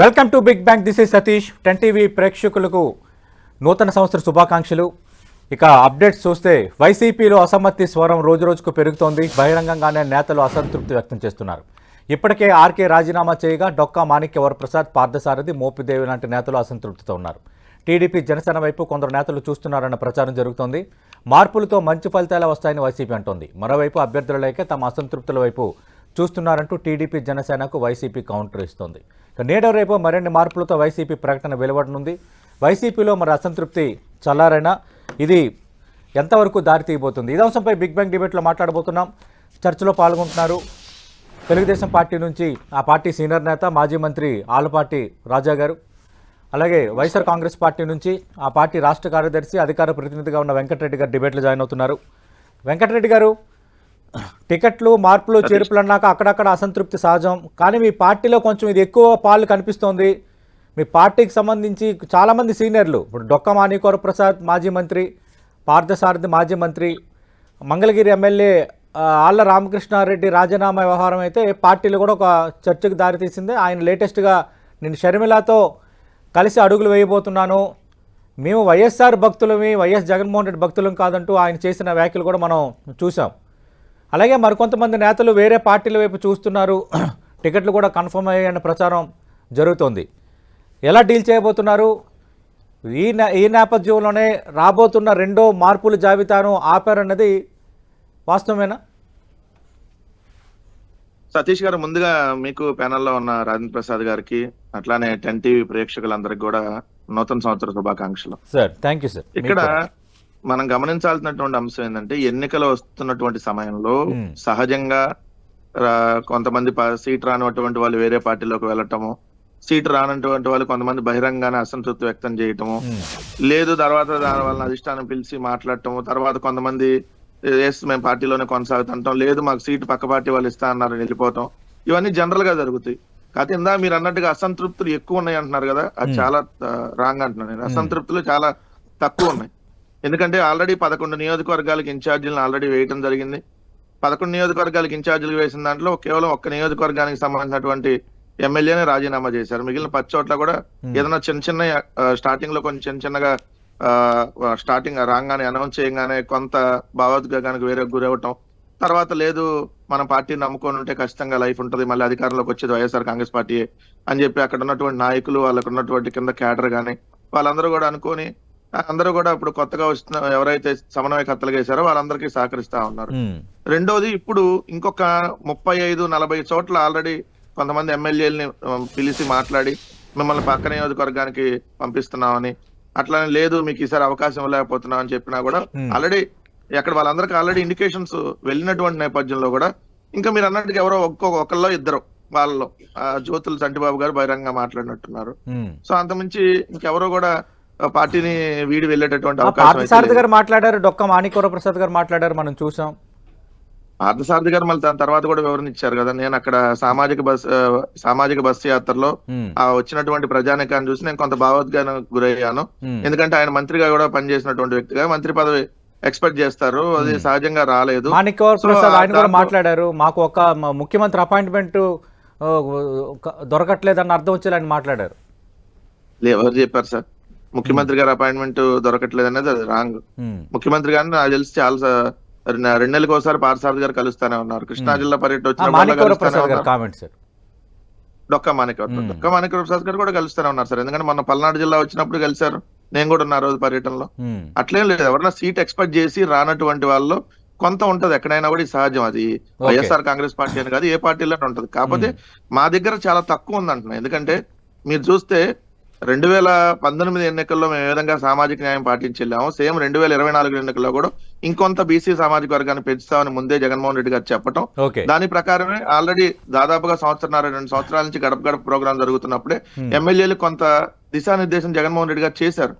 Welcome to Big Bang. This is Satish. 10 TV ప్రేక్షకులకు నూతన సంవత్సర శుభాకాంక్షలు. ఇక అప్డేట్స్ చూస్తే వైసీపీలో అసమ్మతి స్వరం రోజురోజుకు పెరుగుతోంది. బహిరంగంగానే నేతలు అసంతృప్తి వ్యక్తం చేస్తున్నారు. ఇప్పటికే ఆర్కే రాజీనామా చేయగా డొక్కా మాణిక్య వరప్రసాద్, పార్థసారథి, మోపిదేవి లాంటి నేతలు అసంతృప్తితో ఉన్నారు. టీడీపీ జనసేన వైపు కొందరు నేతలు చూస్తున్నారన్న ప్రచారం జరుగుతోంది. మార్పులతో మంచి ఫలితాలు వస్తాయని వైసీపీ అంటోంది. మరోవైపు అభ్యర్థుల లేకే తమ అసంతృప్తుల వైపు చూస్తున్నారంటూ టీడీపీ జనసేనకు వైసీపీ కౌంటర్ ఇస్తోంది. నేడు రేపు మరిన్ని మార్పులతో వైసీపీ ప్రకటన వెలువడనుంది. వైసీపీలో మరి అసంతృప్తి చల్లారైనా ఇది ఎంతవరకు దారితీయబోతుంది? ఈ అంశంపై బిగ్ బ్యాంగ్ డిబేట్లో మాట్లాడబోతున్నాం. చర్చలో పాల్గొంటున్నారు తెలుగుదేశం పార్టీ నుంచి ఆ పార్టీ సీనియర్ నేత మాజీ మంత్రి ఆలపాటి రాజా గారు, అలాగే వైఎస్ఆర్ కాంగ్రెస్ పార్టీ నుంచి ఆ పార్టీ రాష్ట్ర కార్యదర్శి అధికార ప్రతినిధిగా ఉన్న వెంకటరెడ్డి గారు డిబేట్లో జాయిన్ అవుతున్నారు. వెంకటరెడ్డి గారు, టికెట్లు మార్పులు చేర్పులు అన్నాక అక్కడక్కడ అసంతృప్తి సహజం, కానీ మీ పార్టీలో కొంచెం ఇది ఎక్కువ పాలు కనిపిస్తోంది. మీ పార్టీకి సంబంధించి చాలామంది సీనియర్లు, ఇప్పుడు డొక్కా మాణిక్య వరప్రసాద్ మాజీ మంత్రి, పార్థసారథి మాజీ మంత్రి, మంగళగిరి ఎమ్మెల్యే ఆళ్ల రామకృష్ణారెడ్డి రాజీనామా వ్యవహారం అయితే పార్టీలో కూడా ఒక చర్చకు దారితీసింది. ఆయన లేటెస్ట్గా నేను షర్మిలతో కలిసి అడుగులు వేయబోతున్నాను, మేము వైఎస్ఆర్ భక్తులమి, వైఎస్ జగన్మోహన్ రెడ్డి భక్తులం కాదంటూ ఆయన చేసిన వ్యాఖ్యలు కూడా మనం చూసాం. అలాగే మరికొంతమంది నేతలు వేరే పార్టీల వైపు చూస్తున్నారు, టికెట్లు కూడా కన్ఫర్మ్ అయ్యాయన్న ప్రచారం జరుగుతోంది. ఎలా డీల్ చేయబోతున్నారు? ఈ నేపథ్యంలోనే రాబోతున్న రెండో మార్పుల జాబితాను ఆపారన్నది వాస్తవమేనా? సతీష్ గారు, ముందుగా మీకు ప్యానెల్లో ఉన్న రాజేంద్ర ప్రసాద్ గారికి అట్లానే 10 టీవీ ప్రేక్షకులందరికీ కూడా నూతన సంవత్సర శుభాకాంక్షలు. Sir, thank you sir. ఇక్కడ మనం గమనించాల్సినటువంటి అంశం ఏంటంటే, ఎన్నికలు వస్తున్నటువంటి సమయంలో సహజంగా కొంతమంది సీట్ రానటువంటి వాళ్ళు వేరే పార్టీలోకి వెళ్ళటము, సీట్ రానటువంటి వాళ్ళు కొంతమంది బహిరంగానే అసంతృప్తి వ్యక్తం చేయటము, లేదు తర్వాత దాని వల్ల అధిష్టానం పిలిచి మాట్లాడటము, తర్వాత కొంతమంది మేము పార్టీలోనే కొనసాగుతుంటాం, లేదు మాకు సీటు పక్క పార్టీ వాళ్ళు ఇస్తా అన్నారని వెళ్ళిపోవటం, ఇవన్నీ జనరల్ గా జరుగుతాయి. కాకపోతే ఇందా మీరు అన్నట్టుగా అసంతృప్తులు ఎక్కువ ఉన్నాయి అంటున్నారు కదా, అది చాలా రాంగ్ అంటున్నాను నేను. అసంతృప్తులు చాలా తక్కువ ఉన్నాయి. ఎందుకంటే ఆల్రెడీ 11 నియోజకవర్గాలకు ఇన్ఛార్జీలను ఆల్రెడీ వేయటం జరిగింది. 11 నియోజకవర్గాలకు ఇన్ఛార్జీలు వేసిన దాంట్లో కేవలం ఒక్క నియోజకవర్గానికి సంబంధించినటువంటి ఎమ్మెల్యేనే రాజీనామా చేశారు. మిగిలిన 10 చోట్ల కూడా ఏదైనా చిన్న స్టార్టింగ్ లో కొంచెం చిన్నగా స్టార్టింగ్ రాగానే అనౌన్స్ చేయగానే కొంత భావోద్వేగానికి వేరే గురవటం, తర్వాత లేదు మనం పార్టీని నమ్ముకొని ఉంటే ఖచ్చితంగా లైఫ్ ఉంటుంది, మళ్ళీ అధికారంలోకి వచ్చేది వైఎస్ఆర్ కాంగ్రెస్ పార్టీ అని చెప్పి అక్కడ ఉన్నటువంటి నాయకులు, వాళ్ళకు ఉన్నటువంటి కింద క్యాడర్ గానీ వాళ్ళందరూ కూడా అనుకొని అందరూ కూడా ఇప్పుడు కొత్తగా వస్తున్న ఎవరైతే సమన్వయకర్తలుగా వేశారో వాళ్ళందరికీ సహకరిస్తా ఉన్నారు. రెండోది, ఇప్పుడు ఇంకొక 35-40 చోట్ల ఆల్రెడీ కొంతమంది ఎమ్మెల్యేలని పిలిచి మాట్లాడి మిమ్మల్ని పక్క నియోజకవర్గానికి పంపిస్తున్నామని, అట్లానే లేదు మీకు ఈసారి అవకాశం ఇవ్వలేకపోతున్నాం అని చెప్పినా కూడా ఆల్రెడీ అక్కడ వాళ్ళందరికీ ఆల్రెడీ ఇండికేషన్స్ వెళ్ళినటువంటి నేపథ్యంలో కూడా ఇంకా మీరు అన్నట్టుగా ఎవరో ఒకళ్ళో ఇద్దరు వాళ్ళలో జ్యోతుల చంటిబాబు గారు బహిరంగంగా మాట్లాడినట్టున్నారు. సో అంతమించి ఇంకెవరో కూడా పార్టీని వీడి వెళ్ళేటటువంటి అవకాశం గారు మాట్లాడారు, డొక్కా మాణిక్య వరప్రసాద్ గారు మాట్లాడారు, మనం చూసాం. పార్థసారథి గారు మళ్ళీ దాని తర్వాత కూడా వివరణ ఇచ్చారు కదా, నేను అక్కడ సామాజిక బస్సు యాత్రలో వచ్చినటువంటి ప్రజానికాన్ని చూసి నేను కొంత భావోద్వేగానికి గురయ్యాను. ఎందుకంటే ఆయన మంత్రిగా కూడా పనిచేసినటువంటి వ్యక్తిగా మంత్రి పదవి ఎక్స్పెక్ట్ చేస్తారు, అది సహజంగా రాలేదు. మాణిక్య వరప్రసాద్ ఆయన కూడా మాట్లాడారు, మాకు ఒక ముఖ్యమంత్రి అపాయింట్మెంట్ దొరకట్లేదన్న అర్థం వచ్చేలా ఆయన మాట్లాడారు. ఎవరు చెప్పారు సార్ ముఖ్యమంత్రి గారు అపాయింట్మెంట్ దొరకట్లేదు అనేది? అది రాంగ్. ముఖ్యమంత్రి గారిని నాకు తెలిసి చాలా 2 నెలలకు ఒకసారి పార్థసారథి గారు కలుస్తానే ఉన్నారు. కృష్ణా జిల్లా పర్యటన వచ్చిన డొక్కా మాణిక్య వరప్రసాద్ గారు కూడా కలుస్తూనే ఉన్నారు సార్. ఎందుకంటే మన పల్నాడు జిల్లా వచ్చినప్పుడు కలిశారు, నేను కూడా ఉన్న రోజు పర్యటనలో. అట్లేం లేదు, ఎవరైనా సీట్ ఎక్స్పెక్ట్ చేసి రానటువంటి వాళ్ళు కొంత ఉంటది, ఎక్కడైనా కూడా సహజం. అది వైఎస్ఆర్ కాంగ్రెస్ పార్టీ అని కాదు, ఏ పార్టీలోనే ఉంటది. కాకపోతే మా దగ్గర చాలా తక్కువ ఉంది అంటున్నా. ఎందుకంటే మీరు చూస్తే 2019 ఎన్నికల్లో మేము ఏ విధంగా సామాజిక న్యాయం పాటించి వెళ్ళాము, సేమ్ 2024 ఎన్నికల్లో కూడా ఇంకొంత బీసీ సామాజిక వర్గాన్ని పెంచుతామని ముందే జగన్మోహన్ రెడ్డి గారు చెప్పటం, దాని ప్రకారమే ఆల్రెడీ దాదాపుగా 1.5-2 సంవత్సరాల నుంచి గడప గడప ప్రోగ్రాం జరుగుతున్నప్పుడే ఎమ్మెల్యేలు కొంత దిశానిర్దేశం జగన్మోహన్ రెడ్డి గారు చేశారు.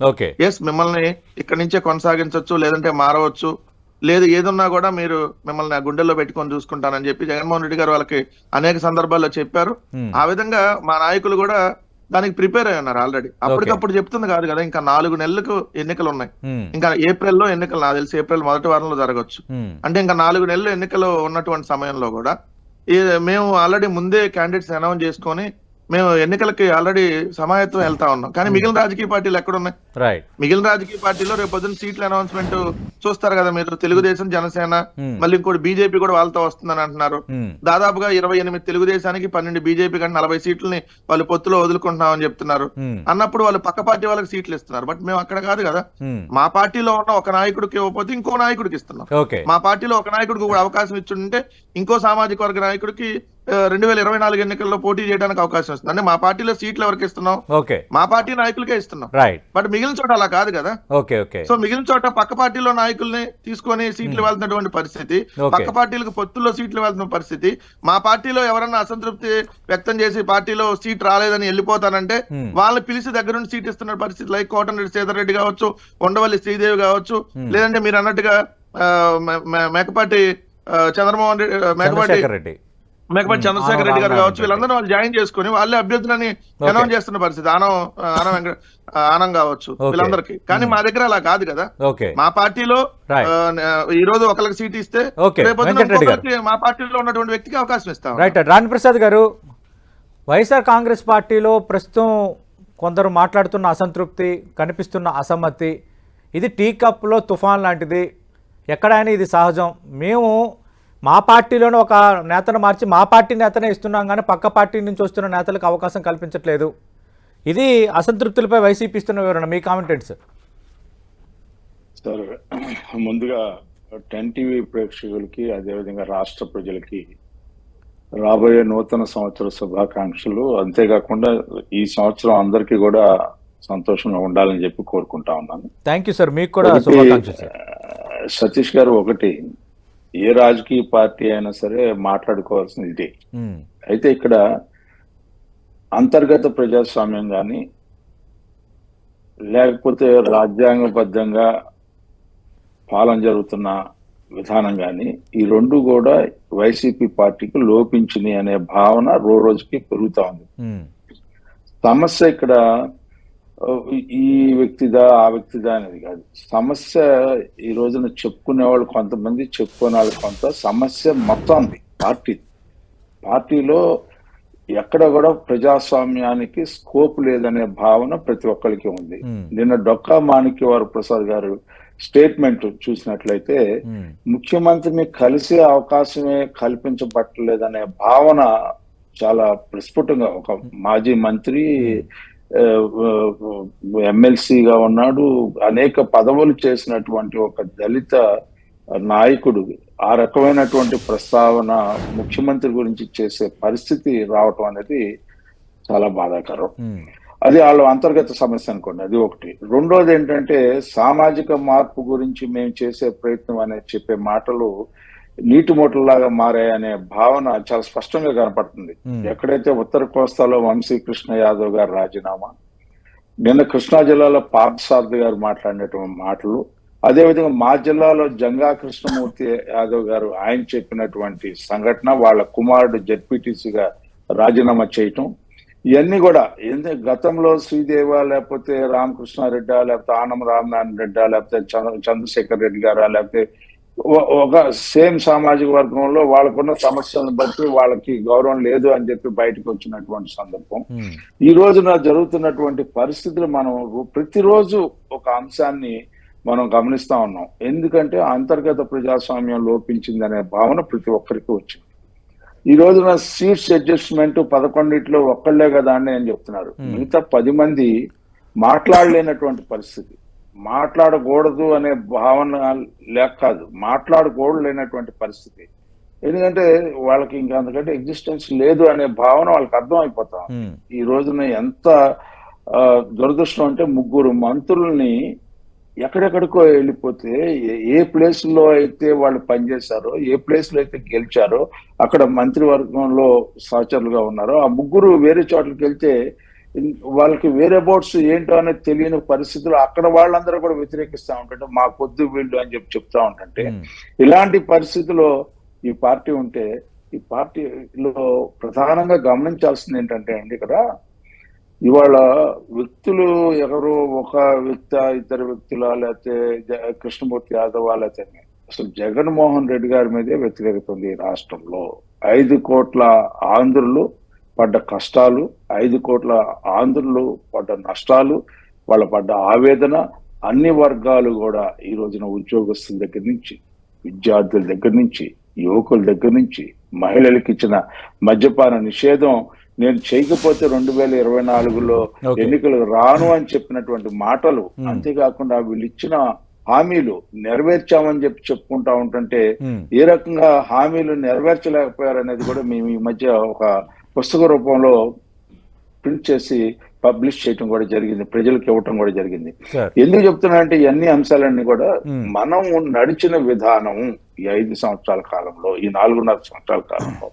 ఎస్, మిమ్మల్ని ఇక్కడి నుంచే కొనసాగించవచ్చు, లేదంటే మారవచ్చు, లేదు ఏదున్నా కూడా మీరు మిమ్మల్ని గుండెల్లో పెట్టుకొని చూసుకుంటానని చెప్పి జగన్మోహన్ రెడ్డి గారు వాళ్ళకి అనేక సందర్భాల్లో చెప్పారు. ఆ విధంగా మా నాయకులు కూడా దానికి ప్రిపేర్ అయి ఉన్నారు ఆల్రెడీ. అప్పటికప్పుడు చెప్తుంది కాదు కదా, ఇంకా 4 నెలలకు ఎన్నికలు ఉన్నాయి. ఇంకా ఏప్రిల్లో ఎన్నికలు, నాకు తెలిసి ఏప్రిల్ మొదటి వారంలో జరగవచ్చు. అంటే ఇంకా 4 నెలలు ఎన్నికలు ఉన్నటువంటి సమయంలో కూడా మేము ఆల్రెడీ ముందే క్యాండిడేట్స్ అనౌన్స్ చేసుకొని మేము ఎన్నికలకి ఆల్రెడీ సమాయత్తం వెళ్తా ఉన్నాం. కానీ మిగిలిన రాజకీయ పార్టీలు ఎక్కడున్నాయి? రైట్. మిగిలిన రాజకీయ పార్టీలో రేపు పొద్దున్న సీట్ల అనౌన్స్మెంట్ చూస్తారు కదా మీరు. తెలుగుదేశం, జనసేన, మళ్ళీ ఇంకోటి బీజేపీ కూడా వాళ్ళతో వస్తుందని అంటున్నారు. దాదాపుగా 28 తెలుగుదేశానికి 12 బీజేపీ కంటే 40 సీట్లని వాళ్ళు పొత్తులో వదులుకుంటున్నామని చెప్తున్నారు. అన్నప్పుడు వాళ్ళు పక్క పార్టీ వాళ్ళకి సీట్లు ఇస్తున్నారు. బట్ మేము అక్కడ కాదు కదా. మా పార్టీలో ఉన్న ఒక నాయకుడికి ఇవ్వకపోతే ఇంకో నాయకుడికి ఇస్తున్నాం. మా పార్టీలో ఒక నాయకుడికి కూడా అవకాశం ఇచ్చుంటే ఇంకో సామాజిక వర్గ నాయకుడికి 2024 ఎన్నికల్లో పోటీ చేయడానికి అవకాశం వస్తుంది. అంటే మా పార్టీలో సీట్లు ఎవరికి ఇస్తున్నాం? మా పార్టీ నాయకులకే ఇస్తున్నాం. బట్ మిగిలిన చోట అలా కాదు కదా. సో మిగిలిన చోట పక్క పార్టీలో నాయకుల్ని తీసుకొని సీట్లు వెళ్తున్నటువంటి పరిస్థితి, పక్క పార్టీలకు పొత్తుల్లో సీట్లు వెళ్తున్న పరిస్థితి. మా పార్టీలో ఎవరన్నా అసంతృప్తి వ్యక్తం చేసి పార్టీలో సీట్ రాలేదని వెళ్ళిపోతానంటే వాళ్ళని పిలిచి దగ్గర నుండి సీట్ ఇస్తున్న పరిస్థితి. లైక్ కోటమిరెడ్డి శ్రీధర్ రెడ్డి కావచ్చు, ఉండవల్లి శ్రీదేవి కావచ్చు, లేదంటే మీరు అన్నట్టుగా మేకపాటి చంద్రమోహన్ రెడ్డి, మేకపాటి చంద్రశేఖర్ రెడ్డి గారు కావచ్చు, వీళ్ళందరూ వాళ్ళు జాయిన్ చేసుకుని వాళ్ళే అభ్యర్థులని అనౌన్స్ చేస్తున్న పరిస్థితి. ఆనం కావచ్చు, వీళ్ళందరికీ. కానీ మా దగ్గర అలా కాదు కదా. మా పార్టీలో ఈ రోజు ఒకరికి సీట్ ఇస్తే మా పార్టీలో ఉన్నటువంటి వ్యక్తికి అవకాశం ఇస్తాం. రైట్. రాణి ప్రసాద్ గారు, వైఎస్ఆర్ కాంగ్రెస్ పార్టీలో ప్రస్తుతం కొందరు మాట్లాడుతున్న అసంతృప్తి, కనిపిస్తున్న అసమ్మతి, ఇది టీ కప్లో తుఫాన్ లాంటిది. ఎక్కడైనా ఇది సహజం. మేము మా పార్టీలోనే ఒక నేతను మార్చి మా పార్టీ నేతనే ఇస్తున్నాం, కానీ పక్క పార్టీ నుంచి వస్తున్న నేతలకు అవకాశం కల్పించట్లేదు. ఇది అసంతృప్తులపై వైసీపీ ఇస్తున్న వివరణ. మీ కామెంటెంట్స్ సార్. ముందుగా 10 టీవీ ప్రేక్షకులకి, అదేవిధంగా రాష్ట్ర ప్రజలకి రాబోయే నూతన సంవత్సర శుభాకాంక్షలు. అంతేకాకుండా ఈ సంవత్సరం అందరికీ కూడా సంతోషంగా ఉండాలని చెప్పి కోరుకుంటా ఉన్నాను. Thank you sir. మీకు కూడా శుభాకాంక్షలు సార్. సతీష్ గారు, ఒకటి, ఏ రాజకీయ పార్టీ అయినా సరే మాట్లాడుకోవాల్సింది ఇదే. అయితే ఇక్కడ అంతర్గత ప్రజాస్వామ్యం కానీ లేకపోతే రాజ్యాంగబద్ధంగా పాలన జరుగుతున్న విధానం కానీ, ఈ రెండు కూడా వైసీపీ పార్టీకి లోపించినాయి అనే భావన రోజుకి పెరుగుతా ఉంది. సమస్య ఇక్కడ ఈ వ్యక్తిదా ఆ వ్యక్తిదా అనేది కాదు. సమస్య ఈ రోజున చెప్పుకునే వాళ్ళు కొంతమంది, చెప్పుకునే వాళ్ళు కొంత. సమస్య మొత్తం ఉంది పార్టీలో. ఎక్కడ కూడా ప్రజాస్వామ్యానికి స్కోప్ లేదనే భావన ప్రతి ఒక్కరికి ఉంది. నిన్న డొక్కా మాణిక్యవర ప్రసాద్ గారు స్టేట్మెంట్ చూసినట్లయితే ముఖ్యమంత్రిని కలిసే అవకాశమే కల్పించబట్టలేదనే భావన చాలా ప్రస్ఫుటంగా, ఒక మాజీ మంత్రి, ఎమ్మెల్సీగా ఉన్నాడు, అనేక పదవులు చేసినటువంటి ఒక దళిత నాయకుడు ఆ రకమైనటువంటి ప్రస్తావన ముఖ్యమంత్రి గురించి చేసే పరిస్థితి రావటం అనేది చాలా బాధాకరం. అది వాళ్ళ అంతర్గత సమస్య అనుకోండి, అది ఒకటి. రెండోది ఏంటంటే, సామాజిక మార్పు గురించి మేము చేసే ప్రయత్నం అనేది చెప్పే మాటలు నీటి మూటల్లాగా మారాయనే భావన చాలా స్పష్టంగా కనపడుతుంది. ఎక్కడైతే ఉత్తర కోస్తాలో వంశీకృష్ణ యాదవ్ గారు రాజీనామా, నిన్న కృష్ణా జిల్లాలో పార్థసారథి గారు మాట్లాడినటువంటి మాటలు, అదేవిధంగా మా జిల్లాలో జంగా కృష్ణమూర్తి యాదవ్ గారు ఆయన చెప్పినటువంటి సంఘటన, వాళ్ళ కుమారుడు జెడ్పీటీసీగా రాజీనామా చేయటం, ఇవన్నీ కూడా గతంలో శ్రీదేవ, లేకపోతే రామకృష్ణారెడ్డా, లేకపోతే ఆనం రామనారాయణ రెడ్డా, లేకపోతే చంద్రశేఖర్ రెడ్డి గారా, లేకపోతే ఒక సేమ్ సామాజిక వర్గంలో వాళ్ళకున్న సమస్యలను బట్టి వాళ్ళకి గౌరవం లేదు అని చెప్పి బయటకు వచ్చినటువంటి సందర్భం. ఈ రోజున జరుగుతున్నటువంటి పరిస్థితులు మనం ప్రతిరోజు ఒక అంశాన్ని మనం గమనిస్తా ఉన్నాం. ఎందుకంటే అంతర్గత ప్రజాస్వామ్యం లోపించిందనే భావన ప్రతి ఒక్కరికి వచ్చింది. ఈ రోజున సీట్స్ అడ్జస్ట్మెంట్ 11 ఒక్కళ్లే కదా అని నేను చెప్తున్నారు. మిగతా 10 మంది మాట్లాడలేనటువంటి పరిస్థితి. మాట్లాడకూడదు అనే భావన లేక కాదు, మాట్లాడకూడలేనటువంటి పరిస్థితి. ఎందుకంటే వాళ్ళకి ఇంకా అందుకంటే ఎగ్జిస్టెన్స్ లేదు అనే భావన వాళ్ళకి అర్థం అయిపోతాం. ఈ రోజున ఎంత దురదృష్టం అంటే, 3 మంత్రుల్ని ఎక్కడెక్కడికో వెళ్ళిపోతే, ఏ ప్లేస్ లో అయితే వాళ్ళు పనిచేశారో, ఏ ప్లేస్ లో అయితే గెలిచారో అక్కడ మంత్రివర్గంలో సహచరులుగా ఉన్నారో, ఆ 3 వేరే చోట్లకి వెళ్తే వాళ్ళకి వేరే బోర్డ్స్ ఏంటో అనేది తెలియని పరిస్థితులు అక్కడ వాళ్ళందరూ కూడా వ్యతిరేకిస్తూ ఉంటుంటే, మా పొద్దు వీళ్ళు అని చెప్తా ఉంటుంటే, ఇలాంటి పరిస్థితిలో ఈ పార్టీ ఉంటే, ఈ పార్టీలో ప్రధానంగా గమనించాల్సింది ఏంటంటే అండి, ఇక్కడ ఇవాళ వ్యక్తులు ఎవరు, ఒక వ్యక్తి, ఇద్దరు వ్యక్తుల, లేకపోతే కృష్ణమూర్తి యాదవ్, లేకపోతే అసలు జగన్మోహన్ రెడ్డి గారి మీదే వ్యతిరేకత ఉంది ఈ రాష్ట్రంలో. 5 కోట్ల ఆంధ్రులు పడ్డ కష్టాలు, 5 కోట్ల ఆంధ్రులు పడ్డ నష్టాలు, వాళ్ళ పడ్డ ఆవేదన, అన్ని వర్గాలు కూడా ఈ రోజున ఉద్యోగస్తుల దగ్గర నుంచి, విద్యార్థుల దగ్గర నుంచి, యువకుల దగ్గర నుంచి, మహిళలకు ఇచ్చిన మద్యపాన నిషేధం నేను చేయకపోతే 2024లో ఎన్నికలు రాను అని చెప్పినటువంటి మాటలు, అంతేకాకుండా వీళ్ళు ఇచ్చిన హామీలు నెరవేర్చామని చెప్పుకుంటా ఉంటుంటే ఏ రకంగా హామీలు నెరవేర్చలేకపోయారనేది కూడా మేము ఈ మధ్య ఒక పుస్తక రూపంలో ప్రింట్ చేసి పబ్లిష్ చేయటం కూడా జరిగింది, ప్రజలకు ఇవ్వటం కూడా జరిగింది. ఎందుకు చెప్తున్నానంటే ఈ అన్ని అంశాలన్నీ కూడా మనం నడిచిన విధానం ఈ 5 సంవత్సరాల కాలంలో, ఈ 4.5 సంవత్సరాల కాలంలో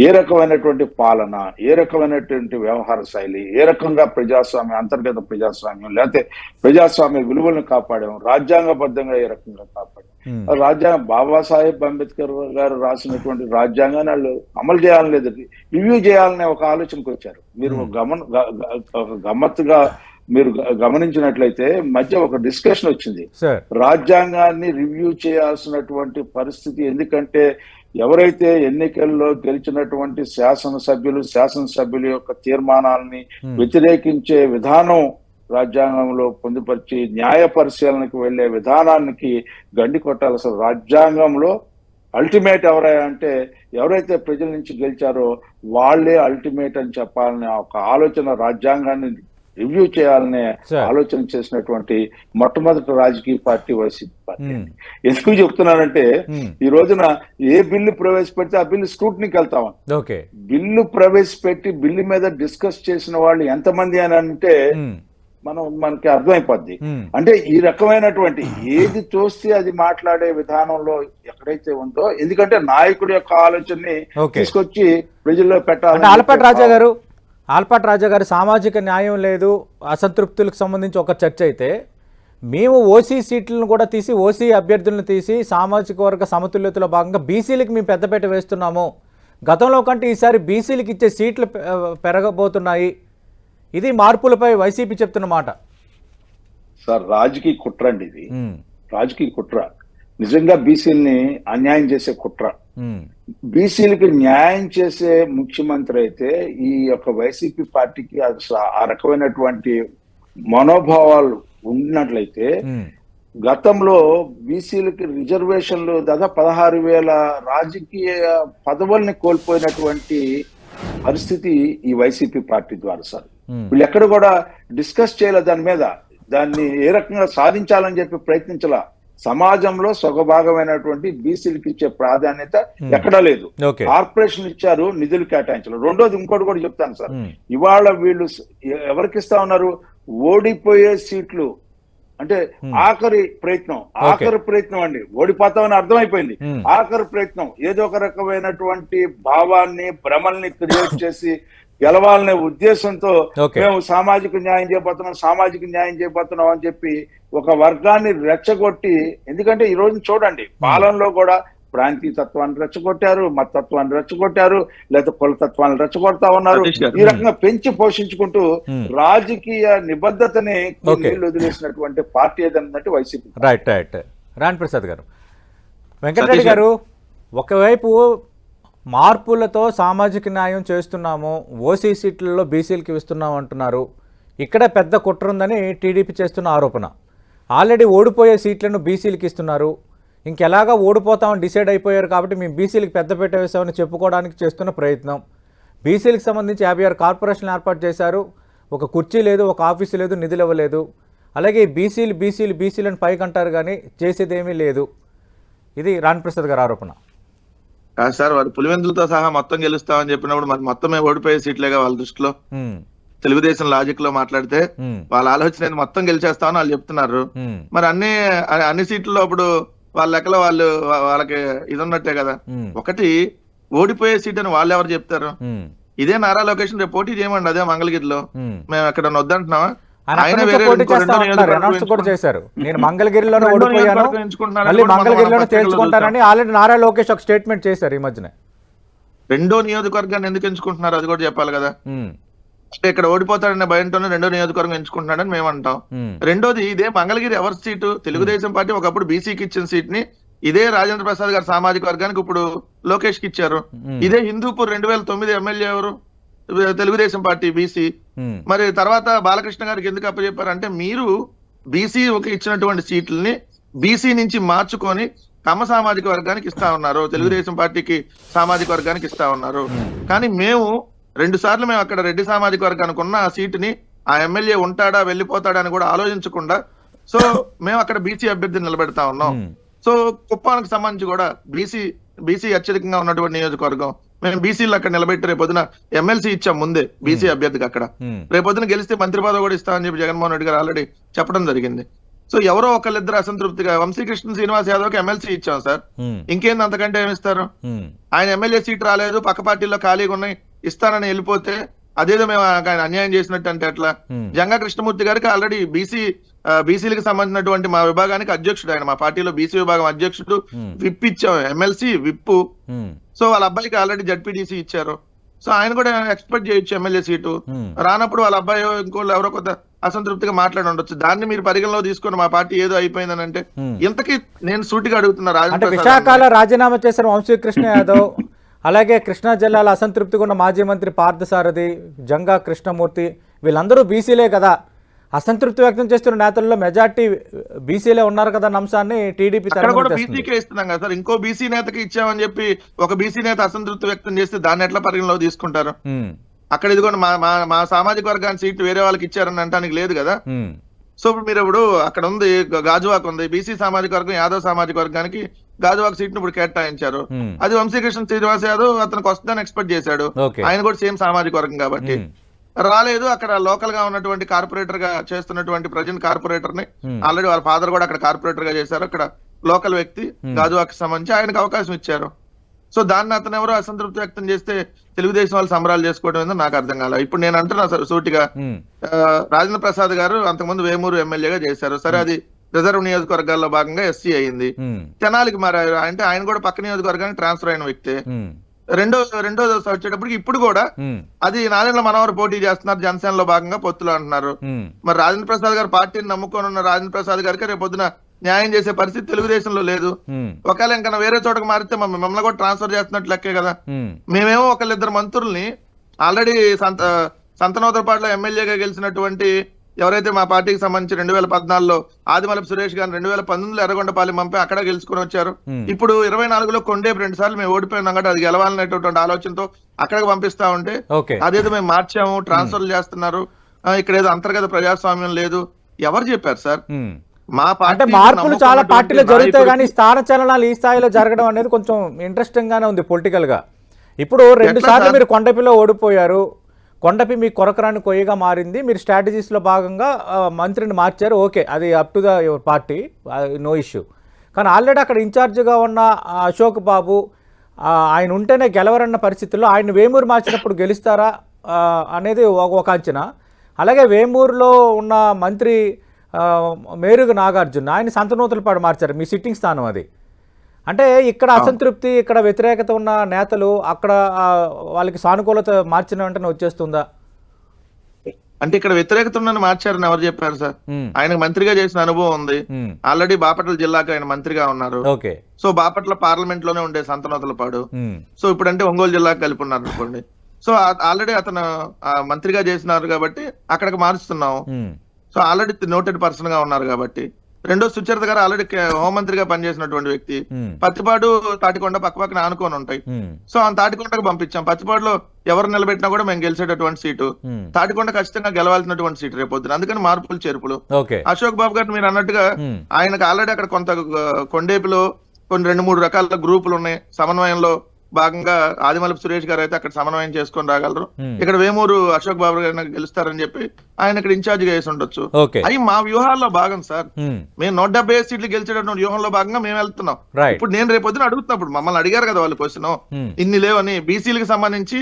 ఏ రకమైనటువంటి పాలన, ఏ రకమైనటువంటి వ్యవహార శైలి, ఏ రకంగా ప్రజాస్వామ్యం, అంతర్గత ప్రజాస్వామ్యం లేకపోతే ప్రజాస్వామ్య విలువలను కాపాడాం, రాజ్యాంగబద్ధంగా ఏ రకంగా కాపాడాం, రాజ్యాంగ బాబాసాహెబ్ అంబేద్కర్ గారు రాసినటువంటి రాజ్యాంగాన్ని వాళ్ళు అమలు చేయాలని లేదు, రివ్యూ చేయాలనే ఒక ఆలోచనకు వచ్చారు. మీరు గమ్మత్తుగా మీరు గమనించినట్లయితే మధ్య ఒక డిస్కషన్ వచ్చింది, రాజ్యాంగాన్ని రివ్యూ చేయాల్సినటువంటి పరిస్థితి. ఎందుకంటే ఎవరైతే ఎన్నికల్లో గెలిచినటువంటి శాసనసభ్యుల యొక్క తీర్మానాలని వ్యతిరేకించే విధానం రాజ్యాంగంలో పొందుపరిచి న్యాయ పరిశీలనకు వెళ్లే విధానానికి గండి కొట్టాలి. అసలు రాజ్యాంగంలో అల్టిమేట్ అంటే ఎవరైతే ప్రజల నుంచి గెలిచారో వాళ్ళే అల్టిమేట్ అని చెప్పాలనే ఒక ఆలోచన, రాజ్యాంగాన్ని రివ్యూ చేయాలనే ఆలోచన చేసినటువంటి మొట్టమొదటి రాజకీయ పార్టీ వైసీపీ పార్టీ. ఎందుకు చెప్తున్నానంటే ఈ రోజున ఏ బిల్లు ప్రవేశపెడితే ఆ బిల్లు స్క్రూటినీకి వెళ్తామని, బిల్లు ప్రవేశపెట్టి బిల్లు మీద డిస్కస్ చేసిన వాళ్ళు ఎంతమంది అని అంటే మనకి అర్థమైపోద్ది. అంటే ఈ రకమైనటువంటి ఏది చూస్తే అది మాట్లాడే విధానంలో ఎక్కడైతే ఉందో, ఎందుకంటే నాయకుడి యొక్క ఆలోచనని తీసుకొచ్చి ప్రజల్లో పెట్టాలి. ఆల్పాటి రాజా గారు సామాజిక న్యాయం లేదు, అసంతృప్తులకు సంబంధించి ఒక చర్చ అయితే, మేము ఓసీ సీట్లను కూడా తీసి, ఓసీ అభ్యర్థులను తీసి సామాజిక వర్గ సమతుల్యతలో భాగంగా బీసీలకు మేము పెద్దపీట వేస్తున్నాము, గతంలో కంటే ఈసారి బీసీలకు ఇచ్చే సీట్లు పెరగబోతున్నాయి, ఇది మార్పులపై వైసీపీ చెప్తున్న మాట. సార్ రాజకీయ కుట్ర అండి ఇది, రాజకీయ కుట్ర. నిజంగా బీసీలని అన్యాయం చేసే కుట్ర. బీసీలకు న్యాయం చేసే ముఖ్యమంత్రి అయితే ఈ యొక్క వైసీపీ పార్టీకి ఆ రకమైనటువంటి మనోభావాలు ఉన్నట్లయితే, గతంలో బీసీలకి రిజర్వేషన్లు దాదాపు 16,000 రాజకీయ పదవుల్ని కోల్పోయినటువంటి పరిస్థితి ఈ వైసీపీ పార్టీ ద్వారా. సార్ వీళ్ళు ఎక్కడ కూడా డిస్కస్ చేయలే దాని మీద, దాన్ని ఏ రకంగా సాధించాలని చెప్పి ప్రయత్నించాల. సమాజంలో సొగభాగమైనటువంటి బీసీలకు ఇచ్చే ప్రాధాన్యత ఎక్కడా లేదు. కార్పొరేషన్ ఇచ్చారు, నిధులు కేటాయించారు. రెండోది ఇంకోటి కూడా చెప్తాను సార్, ఇవాళ వీళ్ళు ఎవరికి ఇస్తా ఉన్నారు, ఓడిపోయే సీట్లు అంటే ఆఖరి ప్రయత్నం అండి, ఓడిపోతామని అర్థమైపోయింది. ఆఖరి ప్రయత్నం ఏదో ఒక రకమైనటువంటి భావాన్ని, భ్రమల్ని క్రియేట్ చేసి గెలవాలనే ఉద్దేశంతో మేము సామాజిక న్యాయం చేయబోతున్నాం అని చెప్పి ఒక వర్గాన్ని రెచ్చగొట్టి, ఎందుకంటే ఈ రోజు చూడండి పాలనలో కూడా ప్రాంతీయ తత్వాన్ని రెచ్చగొట్టారు, మతత్వాన్ని రెచ్చగొట్టారు, లేదా కులతత్వాన్ని రెచ్చగొడతా ఉన్నారు. ఈ రకంగా పెంచి పోషించుకుంటూ రాజకీయ నిబద్ధతని వదిలేసినటువంటి పార్టీ ఏదంటే వైసీపీ. రైట్ రాణి ప్రసాద్ గారు, వెంకటరెడ్డి గారు, ఒకవైపు మార్పులతో సామాజిక న్యాయం చేస్తున్నాము, ఓసీ సీట్లలో బీసీలకి ఇస్తున్నాము అంటున్నారు, ఇక్కడ పెద్ద కుట్ర ఉందని టీడీపీ చేస్తున్న ఆరోపణ. ఆల్రెడీ ఓడిపోయే సీట్లను బీసీలకి ఇస్తున్నారు, ఇంకెలాగా ఓడిపోతామని డిసైడ్ అయిపోయారు కాబట్టి మేము బీసీలకు పెద్దపీట వేసామని చెప్పుకోవడానికి చేస్తున్న ప్రయత్నం. బీసీలకు సంబంధించి 56 కార్పొరేషన్లు ఏర్పాటు చేశారు, ఒక కుర్చీ లేదు, ఒక ఆఫీసు లేదు, నిధులు ఇవ్వలేదు. అలాగే బీసీలను పైకి అంటారు కానీ చేసేదేమీ లేదు. ఇది రాణి ప్రసాద్ గారి ఆరోపణ. కాదు సార్, వాడు పులివెందులతో సహా మొత్తం గెలుస్తామని చెప్పినప్పుడు మరి మొత్తమే ఓడిపోయే సీట్లేగా వాళ్ళ దృష్టిలో. తెలుగుదేశం లాజిక్ లో మాట్లాడితే వాళ్ళ ఆలోచన మొత్తం గెలిచేస్తామని వాళ్ళు చెప్తున్నారు. మరి అన్ని సీట్లలో అప్పుడు వాళ్ళ లెక్కలో వాళ్ళకి ఇది ఉన్నట్టే కదా. ఒకటి ఓడిపోయే సీట్ అని వాళ్ళు ఎవరు చెప్తారు? ఇదే నారా లోకేష్ రేపు పోటీ చేయమండి, అదే మంగళగిరిలో. మేము ఎక్కడ వద్దంటున్నావా? నేను మంగళగిరిలోనే ఓడిపోయాను, మళ్ళీ మంగళగిరిలోనే తేల్చుకుంటానని ఆల్రెడీ నారా లోకేష్ ఒక స్టేట్మెంట్ చేశారు ఈ మధ్యనే. రెండో నియోజకవర్గాన్ని ఎందుకు ఎంచుకుంటున్నారు అది కూడా చెప్పాలి కదా. అంటే ఇక్కడ ఓడిపోతాడనే భయంతోనే రెండో నియోజకవర్గం ఎంచుకుంటున్నాడని మేము అంటాం. రెండోది, ఇదే మంగళగిరి ఎవరి సీటు? తెలుగుదేశం పార్టీ ఒకప్పుడు బీసీకి ఇచ్చిన సీట్ ని ఇదే రాజేంద్ర ప్రసాద్ గారి సామాజిక వర్గానికి ఇప్పుడు లోకేష్ కి ఇచ్చారు. ఇదే హిందూపూర్ 2009 ఎమ్మెల్యే ఎవరు? Telugu Desam party BC. మరి తర్వాత బాలకృష్ణ గారికి ఎందుకు అప్పచెప్పారంటే మీరు బీసీ ఒక ఇచ్చినటువంటి సీట్లని బీసీ నుంచి మార్చుకొని కమ్మ సామాజిక వర్గానికి ఇస్తా ఉన్నారు, తెలుగుదేశం పార్టీకి సామాజిక వర్గానికి ఇస్తా ఉన్నారు. కానీ మేము 2 సార్లు మేము అక్కడ రెడ్డి సామాజిక వర్గానికి ఉన్న ఆ సీటుని ఆ ఎమ్మెల్యే ఉంటాడా వెళ్ళిపోతాడా అని కూడా ఆలోచించకుండా సో మేము అక్కడ బీసీ అభ్యర్థిని నిలబెడతా ఉన్నాం. సో కుప్పానికి సంబంధించి కూడా బీసీ అత్యధికంగా ఉన్నటువంటి నియోజకవర్గం, మేము బీసీలు అక్కడ నిలబెట్టి రేపొద్దున ఎమ్మెల్సీ ఇచ్చాం ముందే బీసీ అభ్యర్థికి. అక్కడ రేపొద్దున గెలిస్తే మంత్రి పదవి కూడా ఇస్తామని చెప్పి జగన్మోహన్ రెడ్డి గారు ఆల్రెడీ చెప్పడం జరిగింది. సో ఎవరో ఒకళ్ళిద్దరు అసంతృప్తిగా వంశీకృష్ణ శ్రీనివాస్ యాదవ్కి ఎమ్మెల్సీ ఇచ్చాం సార్, ఇంకేంది అంతకంటే ఏమిస్తారు? ఆయన ఎమ్మెల్యే సీట్ రాలేదు, పక్క పార్టీల్లో ఖాళీగా ఉన్నాయి, ఇస్తానని వెళ్ళిపోతే అదేదో మేము ఆయన అన్యాయం చేసినట్టు అంటే అట్లా. జంగా కృష్ణమూర్తి గారికి ఆల్రెడీ బీసీలకు సంబంధించినటువంటి మా విభాగానికి అధ్యక్షుడు, ఆయన మా పార్టీలో బీసీ విభాగం అధ్యక్షుడు, విప్ ఇచ్చాం, ఎమ్మెల్సీ విప్పు. సో వాళ్ళ అబ్బాయికి ఆల్రెడీ జడ్పీటీసీ ఇచ్చారు. సో ఆయన కూడా ఎక్స్పెక్ట్ చేయొచ్చు ఎమ్మెల్యే సీటు రానప్పుడు వాళ్ళ అబ్బాయి ఇంకోళ్ళు ఎవరో కొత్త అసంతృప్తిగా మాట్లాడి ఉండొచ్చు. దాన్ని మీరు పరిగణలో తీసుకుని మా పార్టీ ఏదో అయిపోయిందని అంటే ఇంతకీ నేను సూటిగా అడుగుతున్నా. విశాఖలో రాజీనామా చేసిన వంశీకృష్ణ యాదవ్, అలాగే కృష్ణా జిల్లాలో అసంతృప్తిగా ఉన్న మాజీ మంత్రి పార్థసారథి, జంగా కృష్ణమూర్తి, వీళ్ళందరూ బీసీలే కదా. అసంతృప్తి వ్యక్తం చేస్తున్న నేతల్లో మెజార్టీ బీసీలే ఉన్నారు కదా అన్న అంశాన్ని టీడీపీ బీసీకే ఇస్తున్నాం కదా సార్. ఇంకో బీసీ నేతకి ఇచ్చామని చెప్పి ఒక బీసీ నేత అసంతృప్తి వ్యక్తం చేస్తే దాన్ని ఎట్లా పరిగణలో తీసుకుంటారు? అక్కడ ఇదిగోండి మా సామాజిక వర్గానికి సీట్లు వేరే వాళ్ళకి ఇచ్చారని అంటానికి లేదు కదా. సో మీరు ఇప్పుడు అక్కడ ఉంది గాజువాక్ ఉంది, బీసీ సామాజిక వర్గం యాదవ్ సామాజిక వర్గానికి గాజువాక్ సీట్ ను ఇప్పుడు కేటాయించారు. అది వంశీకృష్ణ శ్రీనివాస్ యాదవ్ అతనికి వస్తుందని ఎక్స్పెక్ట్ చేశాడు, ఆయన కూడా సేమ్ సామాజిక వర్గం కాబట్టి రాలేదు. అక్కడ లోకల్ గా ఉన్నటువంటి కార్పొరేటర్ గా చేస్తున్నటువంటి ప్రజెంట్ కార్పొరేటర్ ని ఆల్రెడీ వాళ్ళ ఫాదర్ కూడా అక్కడ కార్పొరేటర్ గా చేశారు, అక్కడ లోకల్ వ్యక్తి గాజువాక్ సంబంధించి ఆయనకు అవకాశం ఇచ్చారు. సో దాన్ని అతను ఎవరో అసంతృప్తి వ్యక్తం చేస్తే తెలుగుదేశం వాళ్ళు సంబరాలు చేసుకోవడం ఏందో నాకు అర్థం కాలేదు. ఇప్పుడు నేను అంటున్నా సూటిగా, రాజేంద్ర ప్రసాద్ గారు అంతకుముందు వేమూరు ఎమ్మెల్యేగా చేశారు, సరే అది రిజర్వ్ నియోజకవర్గాల్లో భాగంగా ఎస్సీ అయింది. తెనాలికి మారారు అంటే ఆయన కూడా పక్క నియోజకవర్గానికి ట్రాన్స్ఫర్ అయిన వ్యక్తే. రెండో వచ్చేటప్పటికి ఇప్పుడు కూడా అది నారాయణ మనోహర్ పోటీ చేస్తున్నారు, జనసేనలో భాగంగా పొత్తులు అంటున్నారు. మరి రాజేంద్ర ప్రసాద్ గారు పార్టీని నమ్ముకొని ఉన్న రాజేంద్ర ప్రసాద్ గారికి రేపు పొద్దున న్యాయం చేసే పరిస్థితి తెలుగుదేశంలో లేదు. ఒకవేళ ఇంకా వేరే చోటకు మారితే మమ్మల్ని కూడా ట్రాన్స్ఫర్ చేస్తున్నట్టు లెక్కే కదా. మేమేమో ఒకళ్ళిద్దరు మంత్రుల్ని ఆల్రెడీ సంతనోతరపాడులో ఎమ్మెల్యేగా గెలిచినటువంటి ఎవరైతే మా పార్టీకి సంబంధించి 2014లో ఆదిమలపు సురేష్ గారిని 2019లో ఎర్రగొండపాలెం పంపి అక్కడ గెలుచుకుని వచ్చారు. ఇప్పుడు 24లో కొండేపు 2 సార్లు మేము ఓడిపోయినాం కాబట్టి అది గెలవాలనేటువంటి ఆలోచనతో అక్కడికి పంపిస్తా ఉంటే అదేదో మేము మార్చాము, ట్రాన్స్ఫర్లు చేస్తున్నారు, ఇక్కడ ఏదో అంతర్గత ప్రజాస్వామ్యం లేదు, ఎవరు చెప్పారు సార్? మా పార్టీ మార్పులు చాలా పార్టీలో జరుగుతాయి కానీ స్థాన చలనాలు ఈ స్థాయిలో జరగడం అనేది కొంచెం ఇంట్రెస్టింగ్ గానే ఉంది పొలిటికల్ గా. ఇప్పుడు 2 సార్లు మీరు కొండపిలో ఓడిపోయారు, కొండపి మీ కొరకరాని కొయ్యగా మారింది, మీరు స్ట్రాటజీస్లో భాగంగా మంత్రిని మార్చారు, ఓకే, అది up to the your party, no issue. కానీ ఆల్రెడీ అక్కడ ఇన్ఛార్జిగా ఉన్న అశోక్ బాబు ఆయన ఉంటేనే గెలవరన్న పరిస్థితుల్లో ఆయన వేమూరు మార్చినప్పుడు గెలుస్తారా అనేది ఒక అంచనా. అలాగే వేమూరులో ఉన్న మంత్రి మేరుగు నాగార్జున ఆయన సంతనూతలపాడు మార్చారు, మీ సిట్టింగ్ స్థానం అది. అంటే ఇక్కడ అసంతృప్తి, ఇక్కడ వ్యతిరేకత ఉన్న నేతలు అక్కడ వాళ్ళకి సానుకూలత మార్చిన వెంటనే వచ్చేస్తుందా? అంటే ఇక్కడ వ్యతిరేకత ఉందని మార్చారని ఎవరు చెప్పారు సార్? ఆయనకు మంత్రిగా చేసిన అనుభవం ఉంది, ఆల్రెడీ బాపట్ల జిల్లాకు ఆయన మంత్రిగా ఉన్నారు. సో బాపట్ల పార్లమెంట్ లోనే ఉండే సంతనూతలపాడు, సో ఇప్పుడంటే ఒంగోలు జిల్లాకు కలిపి ఉన్నారు అనుకోండి. సో ఆల్రెడీ అతను మంత్రిగా చేసినారు కాబట్టి అక్కడికి మారుస్తున్నాం. సో ఆల్రెడీ నోటెడ్ పర్సన్ గా ఉన్నారు కాబట్టి. రెండో సుచరిత గారు ఆల్రెడీ హోంమంత్రిగా పనిచేసినటువంటి వ్యక్తి, పత్తిపాడు తాటికొండ పక్కపక్కన ఆనుకొని ఉంటాయి. సో ఆ తాటికొండకు పంపించాం. పత్తిపాడులో ఎవరు నిలబెట్టినా కూడా మేము గెలిచేటటువంటి సీటు, తాటికొండ ఖచ్చితంగా గెలవాల్సినటువంటి సీటు రేపొద్దున. అందుకని మార్పులు చేర్పులు. అశోక్ బాబు గారు మీరు అన్నట్టుగా ఆయనకు ఆల్రెడీ అక్కడ కొంత కొండేపులో కొన్ని 2-3 రకాల గ్రూపులు ఉన్నాయి, సమన్వయంలో భాగంగా ఆదిమలపు సురేష్ గారు అయితే అక్కడ సమన్వయం చేసుకొని రాగలరు. ఇక్కడ వేమూరు అశోక్ బాబు గారు గెలుస్తారని చెప్పి ఆయన ఇక్కడ ఇన్ఛార్జ్ గా వేసి ఉండొచ్చు. అవి మా వ్యూహాల్లో భాగం సార్. మేము 175 సీట్లు గెలిచేటటువంటి వ్యూహంలో భాగంగా మేము వెళ్తున్నాం. ఇప్పుడు నేను రేపు పొద్దున అడుగుతున్నప్పుడు మమ్మల్ని అడిగారు కదా వాళ్ళు క్వశ్చన్, ఇన్ని లేవని. బీసీలకు సంబంధించి